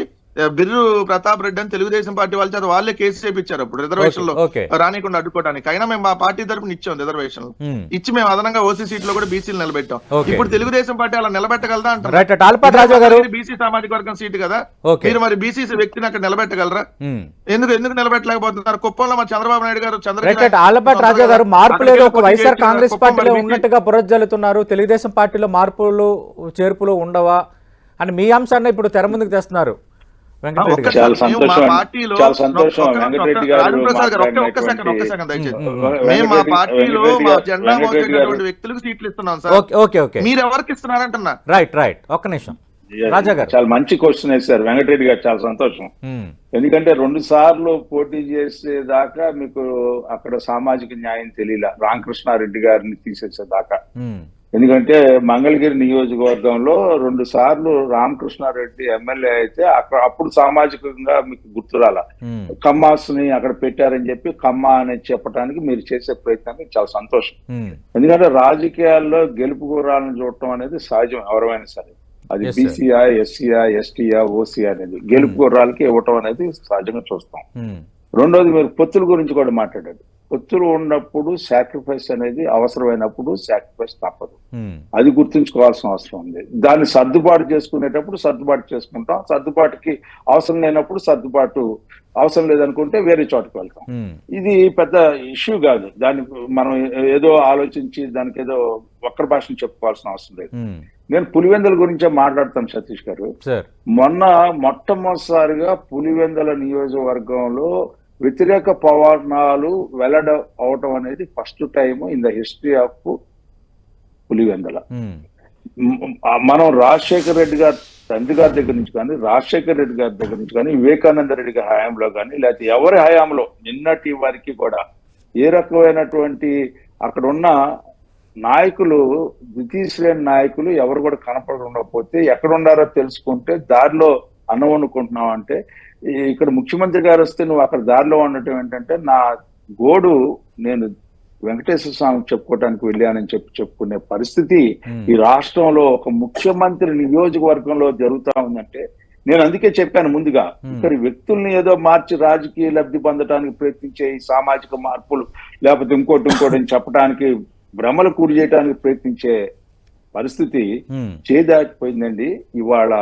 బిర్రు ప్రతాప్ రెడ్డి అని తెలుగుదేశం పార్టీ వాళ్ళ చేత వాళ్ళే కేసు చేపించారు అప్పుడు రిజర్వేషన్ లో రానికుండా అడ్డుకోవడానికి. అయినా మేము మా పార్టీ తరపున ఇచ్చాం రిజర్వేషన్ ఇచ్చి మేము అదనంగా ఓసీ సీట్ లో కూడా బీసీలు నిలబెట్టాం. ఇప్పుడు తెలుగుదేశం పార్టీ అలా నిలబెట్టగలదా అంటారు? బీసీ సామాజిక వర్గం సీటు కదా, మీరు మరి బీసీ వ్యక్తిని అక్కడ నిలబెట్టగలరా? ఎందుకు నిలబెట్టలేకపోతున్నారు? కుప్పంలో మా చంద్రబాబు నాయుడు గారు ఆలపాటి రాజా గారు మార్పు లేదు, ఒక వైఎస్ఆర్ కాంగ్రెస్ పార్టీలో ఉన్నట్టుగా బురజల్లుతున్నారు, తెలుగుదేశం పార్టీలో మార్పులు చేర్పులు ఉండవా అని మీ అంశాన్ని ఇప్పుడు తెర ముందుకు తెస్తున్నారు. వెంకటరెడ్డి గారు. చాలా మేము మా సంతోషం, పార్టీలో చాలా సంతోషం. వెంకటరెడ్డి గారు రాజేంద్ర ప్రసాద్ గారు ఒక్క మాట్లాడినటువంటి సెకండ్ దయచేసి. వెంకటరెడ్డి మేము మా పార్టీలో మా జెండా వెంకటరెడ్డి గారు మోసేటటువంటి వ్యక్తులకు సీట్లు ఇస్తున్నాం సార్. ఓకే మీరు ఎవరికి ఇస్తున్నారంటున్నా? రైట్ ఒక్క నిమిషం రాజా గారు. చాలా మంచి క్వశ్చన్ వేశారు వెంకటరెడ్డి గారు, చాలా సంతోషం. ఎందుకంటే 2 సార్లు పోటీ చేసేదాకా మీకు అక్కడ సామాజిక న్యాయం తెలియలా, రామకృష్ణారెడ్డి గారిని తీసేసేదాకా. ఎందుకంటే మంగళగిరి నియోజకవర్గంలో 2 సార్లు రామకృష్ణారెడ్డి ఎమ్మెల్యే అయితే అప్పుడు సామాజికంగా మీకు గుర్తురాల. కమ్మాస్ ని అక్కడ పెట్టారని చెప్పి కమ్మ అని చెప్పడానికి మీరు చేసే ప్రయత్నానికి చాలా సంతోషం. ఎందుకంటే రాజకీయాల్లో గెలుపు గుర్రాలను చూడటం అనేది సహజం, ఎవరైనా సరే. అది బీసీఆ, ఎస్సీఆ, ఎస్టీఆ, ఓసీఆ అనేది గెలుపు గుర్రాలకి ఇవ్వటం అనేది సహజంగా చూస్తాం. రెండోది, మీరు పొత్తుల గురించి కూడా మాట్లాడారు. పొత్తులు ఉన్నప్పుడు సాక్రిఫైస్ అనేది అవసరమైనప్పుడు సాక్రిఫైస్ తప్పదు, అది గుర్తుంచుకోవాల్సిన అవసరం ఉంది. దాన్ని సర్దుబాటు చేసుకునేటప్పుడు సర్దుబాటు చేసుకుంటాం, సర్దుబాటుకి అవసరం లేనప్పుడు సర్దుబాటు అవసరం లేదనుకుంటే వేరే చోటుకు వెళ్తాం. ఇది పెద్ద ఇష్యూ కాదు, దాన్ని మనం ఏదో ఆలోచించి దానికి ఏదో వక్ర భాషను చెప్పుకోవాల్సిన అవసరం లేదు. నేను పులివెందుల గురించే మాట్లాడతాను సతీష్ గారు. మొట్టమొదటిసారిగా పులివెందుల నియోజకవర్గంలో వ్యతిరేక పవనాలు వెల్లడ అవటం అనేది first time in the history of Pulivendula. మనం రాజశేఖర రెడ్డి గారి తండ్రి గారి దగ్గర నుంచి కానీ, రాజశేఖర రెడ్డి గారి దగ్గర నుంచి కానీ, వివేకానంద రెడ్డి గారి హయాంలో కానీ, లేకపోతే ఎవరి హయాంలో నిన్నటి వారికి కూడా ఏ రకమైనటువంటి అక్కడ ఉన్న నాయకులు, ద్వితీయ శ్రేణి నాయకులు ఎవరు కూడా కనపడకపోతే ఎక్కడున్నారో తెలుసుకుంటే దారిలో అన్నం వండుకుంటున్నావు అంటే, ఇక్కడ ముఖ్యమంత్రి గారు వస్తే నువ్వు అక్కడ దారిలో ఉండటం ఏంటంటే, నా గోడు నేను వెంకటేశ్వర స్వామికి చెప్పుకోవడానికి వెళ్ళానని చెప్పుకునే పరిస్థితి ఈ రాష్ట్రంలో ఒక ముఖ్యమంత్రి నియోజకవర్గంలో జరుగుతా ఉందంటే, నేను అందుకే చెప్పాను ముందుగా, ఇక్కడ వ్యక్తుల్ని ఏదో మార్చి రాజకీయ లబ్ధి పొందడానికి ప్రయత్నించే ఈ సామాజిక మార్పులు లేకపోతే ఇంకోటి అని చెప్పడానికి, భ్రమలు కూడి చేయడానికి ప్రయత్నించే పరిస్థితి చేదాటిపోయిందండి. ఇవాళ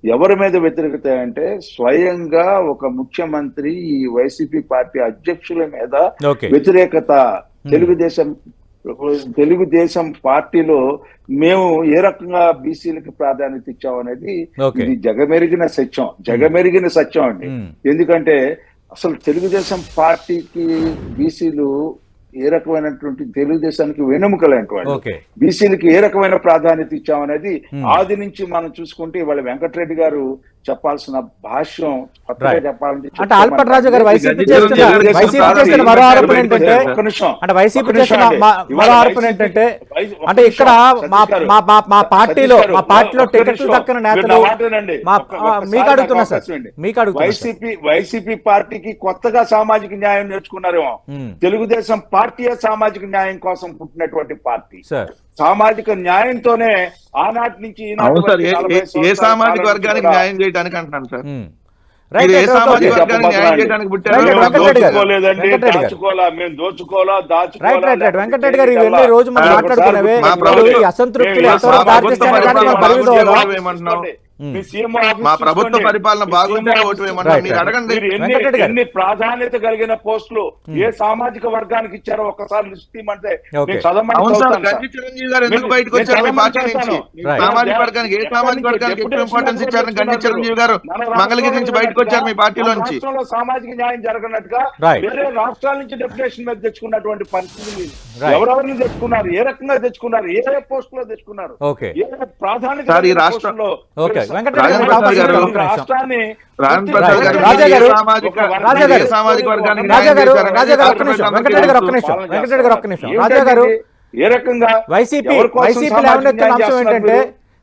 ఎవరి మీద వ్యతిరేకత అంటే స్వయంగా ఒక ముఖ్యమంత్రి, ఈ వైసీపీ పార్టీ అధ్యక్షుల మీద వ్యతిరేకత. తెలుగుదేశం పార్టీలో మేము ఏ రకంగా బీసీలకు ప్రాధాన్యత ఇచ్చామనేది ఇది జగమెరిగిన సత్యం అండి. ఎందుకంటే అసలు తెలుగుదేశం పార్టీకి బీసీలు ఏ రకమైనటువంటి, తెలుగుదేశానికి వెన్నెముకలైనటువంటి బీసీలకి ఏ రకమైన ప్రాధాన్యత ఇచ్చామనేది ఆది నుంచి మనం చూసుకుంటే ఇవాళ వెంకటరెడ్డి గారు చెప్పాల్సిన భాష్యం కొత్తగా చెప్పాలంటే, అంటే ఆల్పట్ రాజు గారు వైసీపీ చేస్తున్న మరో ఆరోపణ ఏంటంటే, అంటే ఇక్కడ మా పార్టీలో టికెట్లు దక్కని నేతలు మీకు అడుగుతున్నా సార్, మీకు అడుగుతున్నా, వైసీపీ పార్టీకి కొత్తగా సామాజిక న్యాయం నేర్చుకున్నారేమో. తెలుగుదేశం పార్టీ సామాజిక న్యాయం కోసం పుట్టినటువంటి పార్టీ. సామాజిక న్యాయంతోనే ఆనాటి నుంచి ఏ సామాజిక వర్గానికి న్యాయం చేయడానికి అంటున్నాను సార్. ఏ సామాజిక వర్గానికి న్యాయం చేయడానికి పుట్టారు? మేము దోచుకోవాలా, వెంకటరెడ్డి గారు ఇవన్నీ రోజు మనం మాట్లాడుకునేవే. అసంతృప్తులు మా ప్రభుత్వ పరిపాలన బాగుంటే ఓటు వేయమన్నా మీరు అడగండి. ఎన్ని ప్రాధాన్యత కలిగిన పోస్టులు ఏ సామాజిక వర్గానికి ఇచ్చారో ఒక్కసారి లిస్ట్ ఇవ్వమంటే చిరంజీవి గారు ఎందుకు బయటకు వచ్చారు మీ పార్టీ నుంచి? సామాజిక వర్గానికి, ఏ సామాజిక వర్గానికి ఎక్కువ ఇంపార్టెన్స్ ఇచ్చారని గండి చిరంజీవి గారు మంగళగిరి నుంచి బయటకు వచ్చారు మీ పార్టీలో నుంచి. సామాజిక న్యాయం జరగనట్టుగా వేరే రాష్ట్రాల నుంచి డెప్యుటేషన్ మీద తెచ్చుకున్నటువంటి పరిస్థితి ఎవరెవరిని తెచ్చుకున్నారు, ఏ రకంగా తెచ్చుకున్నారు, ఏ పోస్ట్ లో తెచ్చుకున్నారు, ఏ ప్రాధాన్యత రాష్ట్రంలో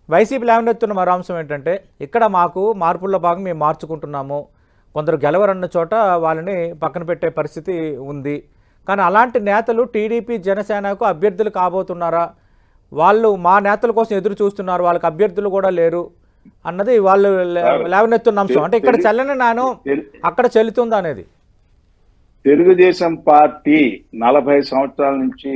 వైసీపీ లేవనెత్తున్న మరో అంశం ఏంటంటే, ఇక్కడ మాకు మార్పుల్లో భాగంగా మేము మార్చుకుంటున్నాము, కొందరు గెలవరన్న చోట వాళ్ళని పక్కన పెట్టే పరిస్థితి ఉంది. కానీ అలాంటి నేతలు టీడీపీ జనసేనకు అభ్యర్థులు కాబోతున్నారా? వాళ్ళు మా నేతల కోసం ఎదురు చూస్తున్నారు, వాళ్ళకి అభ్యర్థులు కూడా లేరు అన్నది వాళ్ళు లేవనెత్తున్న అంశం. అంటే ఇక్కడ చెల్లని నాను అక్కడ చెల్లుతుందా అనేది. తెలుగుదేశం పార్టీ 40 సంవత్సరాల నుంచి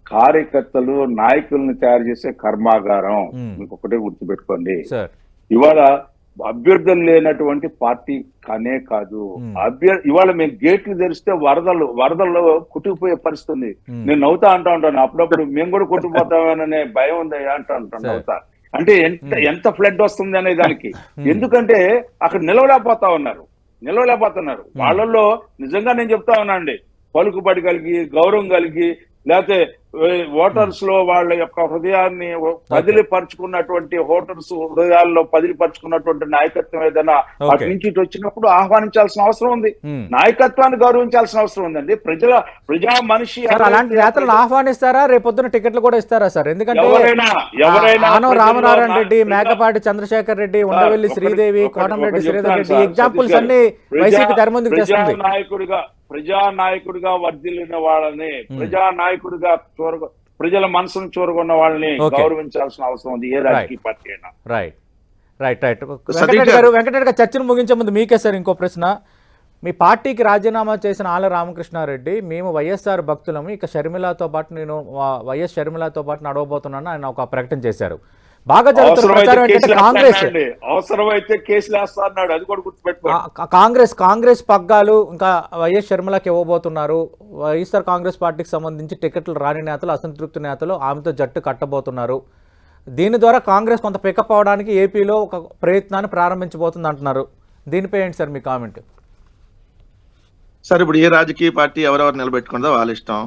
కార్యకర్తలు, నాయకుల్ని తయారు చేసే కర్మాగారం. మీకు ఒకటే గుర్తుపెట్టుకోండి, ఇవాళ అభ్యర్థులు లేనటువంటి పార్టీ కానే కాదు. ఇవాళ మేము గేట్లు తెరిస్తే వరదల్లో కొట్టుకుపోయే పరిస్థితి ఉంది. నేను నవ్వుతా అంటా ఉంటాను, అప్పుడప్పుడు మేము కూడా కొట్టుకుపోతామనే భయం ఉంది అంటా ఉంటాను, నవ్వుతా. అంటే ఎంత ఫ్లడ్ వస్తుంది అనే దానికి. ఎందుకంటే అక్కడ నిలవలేకపోతున్నారు. వాళ్ళల్లో నిజంగా నేను చెప్తా ఉన్నా అండి, పలుకుబడి కలిగి, గౌరవం కలిగి, లేకపోతే ఓటర్స్ లో వాళ్ళ యొక్క హృదయాన్ని పదిలిపరుచుకున్నటువంటి, ఓటర్స్ హృదయాల్లో పదిలిపరుచుకున్నటువంటి నాయకత్వం ఏదైనా అటు నుంచి ఇటు వచ్చినప్పుడు ఆహ్వానించాల్సిన అవసరం ఉంది. నాయకత్వాన్ని గౌరవించాల్సిన అవసరం ఉందండి. ప్రజా మనిషి అలాంటి నేతలను ఆహ్వానిస్తారా? రేపొద్దున టికెట్లు కూడా ఇస్తారా సార్? ఎందుకంటే ఎవరైనా రామనారాయణ రెడ్డి, మేకపాటి చంద్రశేఖర్ రెడ్డి, ఉండవెల్లి శ్రీదేవి, కోటంరెడ్డి శ్రీధర్ రెడ్డి ఎగ్జాంపుల్స్ అన్ని వైసీపీ తెర ముందుకు తెస్తుంది. ప్రజానాయకుడిగా వర్ధిల్లిన వాళ్ళని, ప్రజానాయకుడిగా ప్రజల మనసును చూరగొన్న వాళ్ళని గౌరవించాల్సిన అవసరం ఉంది ఏ రాజకీయ పార్టీ అయినా. రైట్. వెంకటరెడ్డి గారు చర్చను ముగించే ముందు మీకే సార్ ఇంకో ప్రశ్న. మీ పార్టీకి రాజీనామా చేసిన ఆళ్ల రామకృష్ణారెడ్డి, మేము వైఎస్ఆర్ భక్తులము, ఇక షర్మిలతో పాటు నేను వైఎస్ షర్మిలతో పాటు నడవబోతున్నాను ఆయన ఒక ప్రకటన చేశారు. బాగా జరుగుతున్న ప్రచారం ఏంటంటే అవసరమైతే కేసులు వేస్తా అన్నాడు, అది కూడా గుర్తుపెట్టుకో. కాంగ్రెస్ పగ్గాలు ఇంకా వైఎస్ షర్మిలకి ఇవ్వబోతున్నారు. వైఎస్ఆర్ కాంగ్రెస్ పార్టీకి సంబంధించి టికెట్లు రాని నేతలు, అసంతృప్తి నేతలు ఆమెతో జట్టు కట్టబోతున్నారు. దీని ద్వారా కాంగ్రెస్ కొంత పికప్ అవడానికి ఏపీలో ఒక ప్రయత్నాన్ని ప్రారంభించబోతుంది అంటున్నారు. దీనిపై ఏంటి సార్ మీ కామెంట్? సార్, ఇప్పుడు ఏ రాజకీయ పార్టీ ఎవరెవరు నిలబెట్టుకుందో వాళ్ళ ఇష్టం.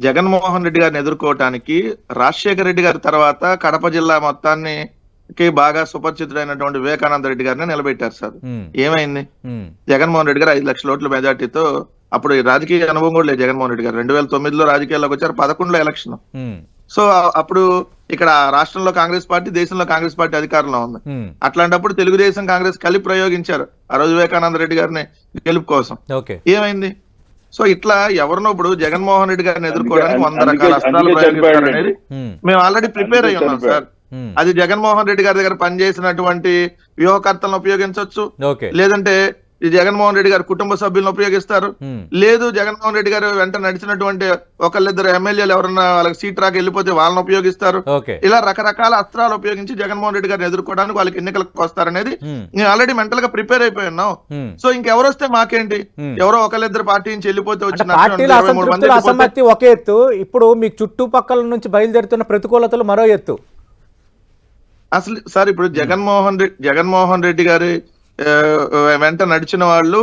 జగన్మోహన్ రెడ్డి గారిని ఎదుర్కోవటానికి రాజశేఖర రెడ్డి గారి తర్వాత కడప జిల్లా మొత్తానికి బాగా సుపరిచితుడైనటువంటి వివేకానంద రెడ్డి గారిని నిలబెట్టారు సార్. ఏమైంది? జగన్మోహన్ రెడ్డి గారు 5 లక్షల ఓట్ల మెజార్టీతో, అప్పుడు రాజకీయ అనుభవం కూడా లేదు జగన్మోహన్ రెడ్డి గారు. 2009లో రాజకీయాల్లోకి వచ్చారు, 11లో ఎలక్షన్. సో అప్పుడు ఇక్కడ రాష్ట్రంలో కాంగ్రెస్ పార్టీ, దేశంలో కాంగ్రెస్ పార్టీ అధికారంలో ఉంది. అట్లాంటప్పుడు తెలుగుదేశం కాంగ్రెస్ కలిపి ప్రయోగించారు ఆ రోజు వివేకానంద రెడ్డి గారిని గెలుపు కోసం. ఏమైంది? సో ఇట్లా ఎవరినో ఇప్పుడు జగన్మోహన్ రెడ్డి గారిని ఎదుర్కోవడానికి 100 రకాల అస్త్రాలు ప్రయోగిస్తారు అనేది మేము ఆల్రెడీ ప్రిపేర్ అయ్యి ఉన్నాం సార్. అది జగన్మోహన్ రెడ్డి గారి దగ్గర పనిచేసినటువంటి వ్యూహకర్తలను ఉపయోగించవచ్చు, లేదంటే ఈ జగన్మోహన్ రెడ్డి గారి కుటుంబ సభ్యులను ఉపయోగిస్తారు, లేదు జగన్మోహన్ రెడ్డి గారు వెంట నడిచినటువంటి ఒకళ్ళిద్దరు ఎమ్మెల్యేలు ఎవరన్నా వాళ్ళకి సీట్ రాక వెళ్ళిపోతే వాళ్ళని ఉపయోగిస్తారు. ఇలా రకరకాల అస్త్రాలు ఉపయోగించి జగన్మోహన్ రెడ్డి గారిని ఎదుర్కోవడానికి వాళ్ళకి ఎన్నికలకు వస్తారనేది నేను ఆల్రెడీ మెంటల్ గా ప్రిపేర్ అయిపోయి ఉన్నాం. సో ఇంకెవరు వస్తే మాకేంటి, ఎవరో ఒకళ్ళిద్దరు పార్టీ నుంచి వెళ్ళిపోతే వచ్చిన ఒక ఎత్తు, ఇప్పుడు మీకు చుట్టుపక్కల నుంచి బయలుదేరుతున్న ప్రతికూలతలు మరో ఎత్తు. అసలు సార్, ఇప్పుడు జగన్మోహన్ రెడ్డి గారి వెంట నడిచిన వాళ్ళు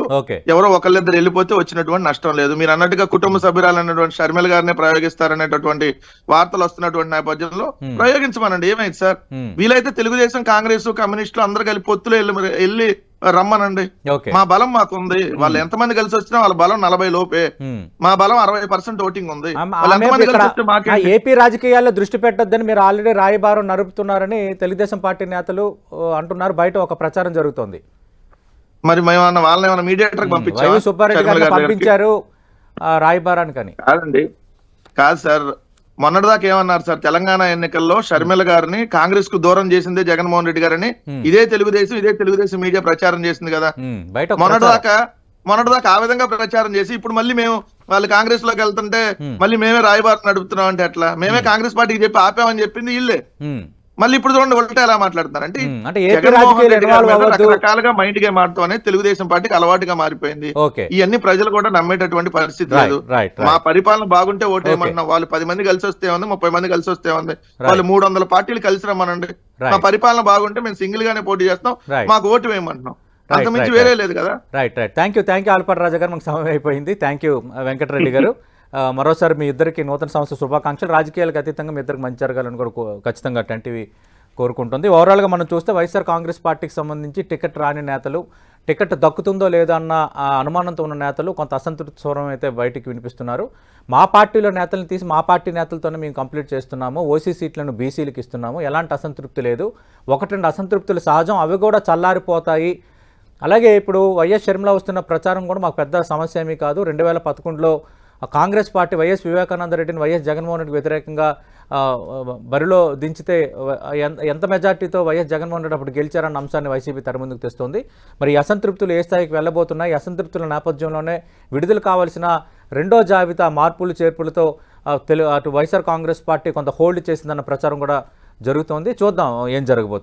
ఎవరో ఒకళ్ళిద్దరు వెళ్ళిపోతే వచ్చినటువంటి నష్టం లేదు. మీరు అన్నట్టుగా కుటుంబ సభ్యురాలు అన్నటువంటి షర్మిల గారిని ప్రయోగిస్తారనేటటువంటి వార్తలు వస్తున్నటువంటి నేపథ్యంలో ప్రయోగించమనండి, ఏమైంది సార్? వీలైతే తెలుగుదేశం, కాంగ్రెస్, కమ్యూనిస్టులు అందరూ కలిపి పొత్తులో వెళ్ళి రమ్మనండి. మా బలం మాకుంది. వాళ్ళు ఎంతమంది కలిసి వచ్చినా వాళ్ళ బలం 40 లోపే, మా బలం 60% ఓటింగ్ ఉంది. ఏపీ రాజకీయాల్లో దృష్టి పెట్టొద్దని మీరు ఆల్రెడీ రాయబారం నడుపుతున్నారని తెలుగుదేశం పార్టీ నేతలు అంటున్నారు. బయట ఒక ప్రచారం జరుగుతోంది. మరి మేము వాళ్ళని ఏమైనా మీడియేటర్ పంపించారు, సుబ్బారెడ్డి గారిని పంపించారు రాయబారానికి అని? కాదు సార్, మొన్నటిదాకా ఏమన్నారు సార్, తెలంగాణ ఎన్నికల్లో షర్మిల గారిని కాంగ్రెస్ కు దూరం చేసిందే జగన్మోహన్ రెడ్డి గారని ఇదే తెలుగుదేశం మీడియా ప్రచారం చేసింది కదా. మొన్నటిదాకా ఆ విధంగా ప్రచారం చేసి ఇప్పుడు మళ్ళీ మేము వాళ్ళు కాంగ్రెస్ లోకి వెళ్తుంటే మళ్ళీ మేమే రాయబారం నడుపుతున్నాం అంటే ఎట్లా? మేమే కాంగ్రెస్ పార్టీకి చెప్పి ఆపామని చెప్పింది వీళ్ళే. మళ్ళీ ఇప్పుడు చూడండి ఉల్టా ఎలా మాట్లాడుతున్నారు అంటే రకరకాలుగా మైండ్ గేమ్ ఆడతాం అనేది తెలుగుదేశం పార్టీకి అలవాటుగా మారిపోయింది. ఇవన్నీ ప్రజలు కూడా నమ్మేటటువంటి పరిస్థితి లేదు. మా పరిపాలన బాగుంటే ఓటేయమంటున్నాం. వాళ్ళు 10 మంది కలిసి వస్తే ఉంది, 30 మంది కలిసి వస్తే ఉంది, వాళ్ళు 300 పార్టీలు కలిసి రమ్మనండి. మా పరిపాలన బాగుంటే మేము సింగిల్ గానే పోటీ చేస్తాం, మాకు ఓటు వేయమంటున్నాం. అంతమించి వేరే లేదు కదా. రైట్. థ్యాంక్ యూ ఆల్పాటి రాజా గారు. మాకు సమయం అయిపోయింది. థ్యాంక్ యూ వెంకటరెడ్డి గారు. మరోసారి మీ ఇద్దరికి నూతన సంవత్సర శుభాకాంక్షలు. రాజకీయాలకు అతీతంగా మీ ఇద్దరికి మంచి జరగాలని కూడా ఖచ్చితంగా 10 టీవీ కోరుకుంటుంది. ఓవరాల్గా మనం చూస్తే వైఎస్ఆర్ కాంగ్రెస్ పార్టీకి సంబంధించి టికెట్ రాని నేతలు, టికెట్ దక్కుతుందో లేదో అన్న అనుమానంతో ఉన్న నేతలు కొంత అసంతృప్తి స్వరం అయితే బయటికి వినిపిస్తున్నారు. మా పార్టీలో నేతలను తీసి మా పార్టీ నేతలతోనే మేము కంప్లీట్ చేస్తున్నాము, ఓసీ సీట్లను బీసీలకు ఇస్తున్నాము, ఎలాంటి అసంతృప్తి లేదు, 1-2 అసంతృప్తులు సహజం, అవి కూడా చల్లారిపోతాయి. అలాగే ఇప్పుడు వైఎస్ షర్మిల వస్తున్న ప్రచారం కూడా మాకు పెద్ద సమస్య ఏమీ కాదు. 2011లో కాంగ్రెస్ పార్టీ వైఎస్ వివేకానంద రెడ్డిని వైఎస్ జగన్మోహన్ రెడ్డికి వ్యతిరేకంగా బరిలో దించితే ఎంత మెజార్టీతో వైఎస్ జగన్మోహన్ రెడ్డి అప్పుడు గెలిచారన్న అంశాన్ని వైసీపీ తెర ముందుకు తెస్తోంది. మరి ఈ అసంతృప్తులు ఏ స్థాయికి వెళ్ళబోతున్నాయి? అసంతృప్తుల నేపథ్యంలోనే విడుదల కావాల్సిన రెండో జాబితా మార్పులు చేర్పులతో అటు వైఎస్ఆర్ కాంగ్రెస్ పార్టీ కొంత హోల్డ్ చేసిందన్న ప్రచారం కూడా జరుగుతోంది. చూద్దాం ఏం జరగబోతుంది.